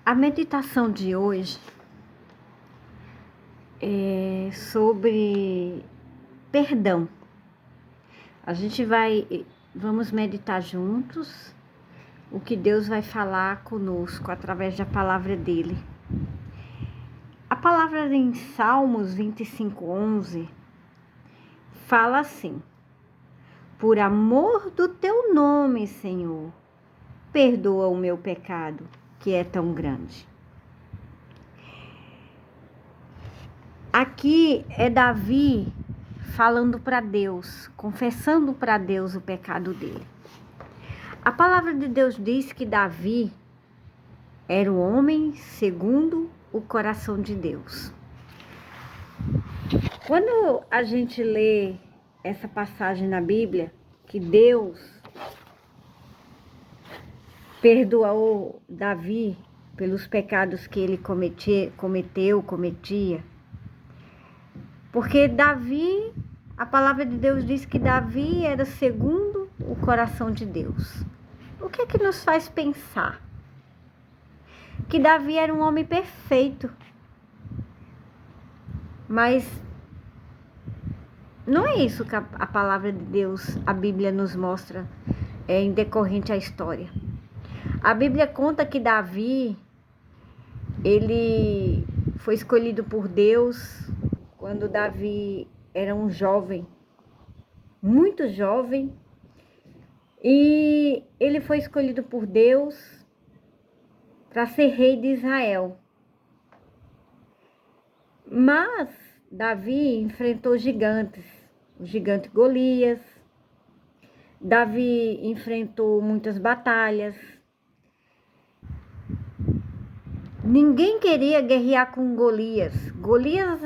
A meditação de hoje é sobre perdão. Vamos meditar juntos o que Deus vai falar conosco através da palavra dele. A palavra em Salmos 25:11 fala assim: por amor do teu nome, Senhor, perdoa o meu pecado, que é tão grande. Aqui é Davi falando para Deus, confessando para Deus o pecado dele. A palavra de Deus diz que Davi era um homem segundo o coração de Deus. Quando a gente lê essa passagem na Bíblia, que Deus perdoou Davi pelos pecados que ele cometia, porque Davi, a palavra de Deus diz que Davi era segundo o coração de Deus. O que é que nos faz pensar? Que Davi era um homem perfeito. Mas não é isso que a palavra de Deus, a Bíblia nos mostra em decorrente à história. A Bíblia conta que Davi, ele foi escolhido por Deus quando Davi era um jovem, muito jovem, e ele foi escolhido por Deus para ser rei de Israel. Mas Davi enfrentou gigantes, o gigante Golias. Davi enfrentou muitas batalhas. Ninguém queria guerrear com Golias. Golias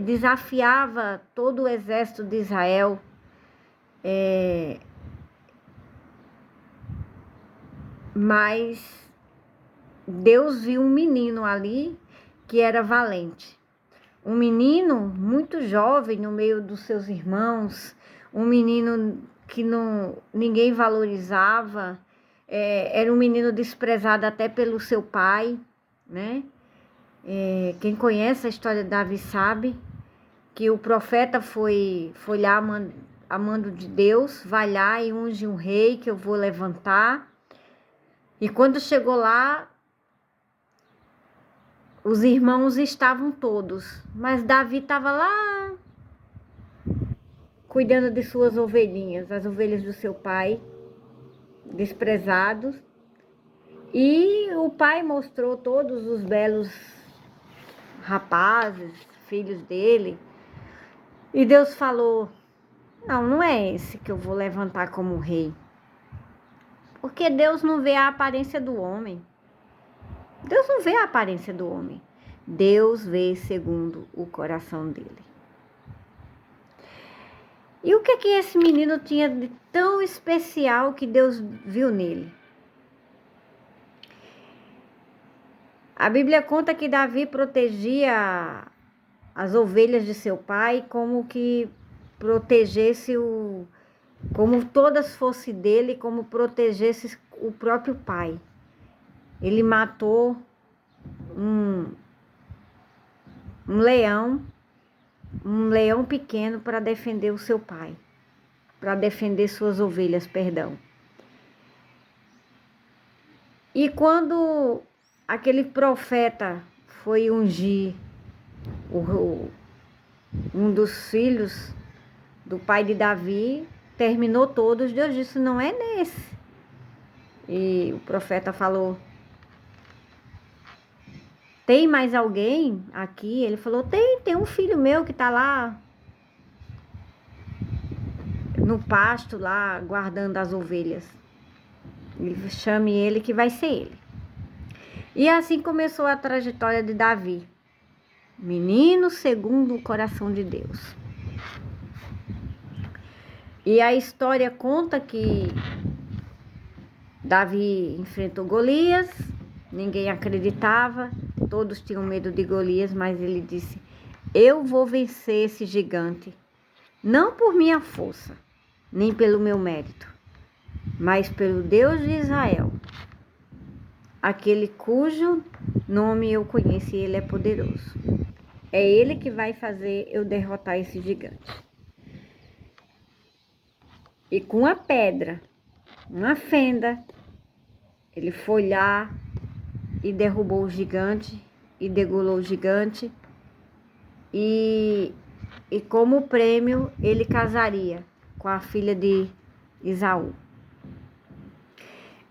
desafiava todo o exército de Israel. Mas Deus viu um menino ali que era valente. Um menino muito jovem no meio dos seus irmãos. Um menino que ninguém valorizava. Era um menino desprezado até pelo seu pai, né? Quem conhece a história de Davi sabe que o profeta foi lá a mando de Deus, vai lá e unge um rei que eu vou levantar. E quando chegou lá, os irmãos estavam todos, mas Davi estava lá cuidando de suas ovelhinhas, as ovelhas do seu pai, desprezados. E o pai mostrou todos os belos rapazes, filhos dele. E Deus falou: não é esse que eu vou levantar como rei. Porque Deus não vê a aparência do homem. Deus não vê a aparência do homem. Deus vê segundo o coração dele. E o que esse menino tinha de tão especial que Deus viu nele? A Bíblia conta que Davi protegia as ovelhas de seu pai como que protegesse como todas fossem dele, como protegesse o próprio pai. Ele matou um leão pequeno para defender o seu pai, para defender suas ovelhas, perdão. E quando aquele profeta foi ungir um dos filhos do pai de Davi, terminou todos, Deus disse: não é nesse. E o profeta falou: tem mais alguém aqui? Ele falou: tem um filho meu que está lá no pasto, lá guardando as ovelhas. Chame ele que vai ser ele. E assim começou a trajetória de Davi, menino segundo o coração de Deus. E a história conta que Davi enfrentou Golias, ninguém acreditava, todos tinham medo de Golias, mas ele disse: eu vou vencer esse gigante, não por minha força, nem pelo meu mérito, mas pelo Deus de Israel. aquele cujo nome eu conheço e ele é poderoso. É ele que vai fazer eu derrotar esse gigante. E com a pedra, uma fenda, ele foi lá e derrubou o gigante e degolou o gigante. E como prêmio, ele casaria com a filha de Esaú.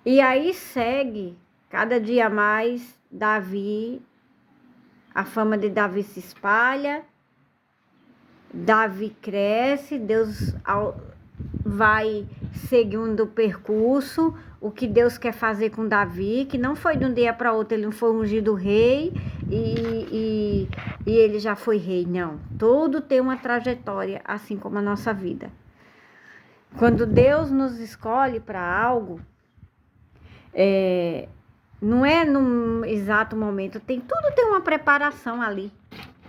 E aí segue, cada dia mais, Davi, a fama de Davi se espalha, Davi cresce, Deus vai seguindo o percurso, o que Deus quer fazer com Davi, que não foi de um dia para outro, ele não foi ungido rei e ele já foi rei, não. Tudo tem uma trajetória, assim como a nossa vida. Quando Deus nos escolhe para algo, não é num exato momento, tudo tem uma preparação ali,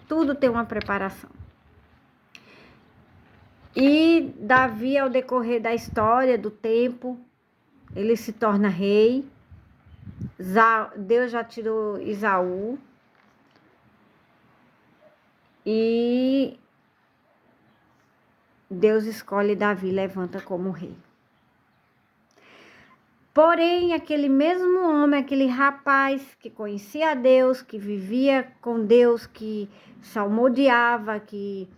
tudo tem uma preparação. E Davi, ao decorrer da história, do tempo, ele se torna rei. Deus já tirou Esaú. E Deus escolhe Davi, levanta como rei. Porém, aquele mesmo homem, aquele rapaz que conhecia a Deus, que vivia com Deus, que salmodiava, que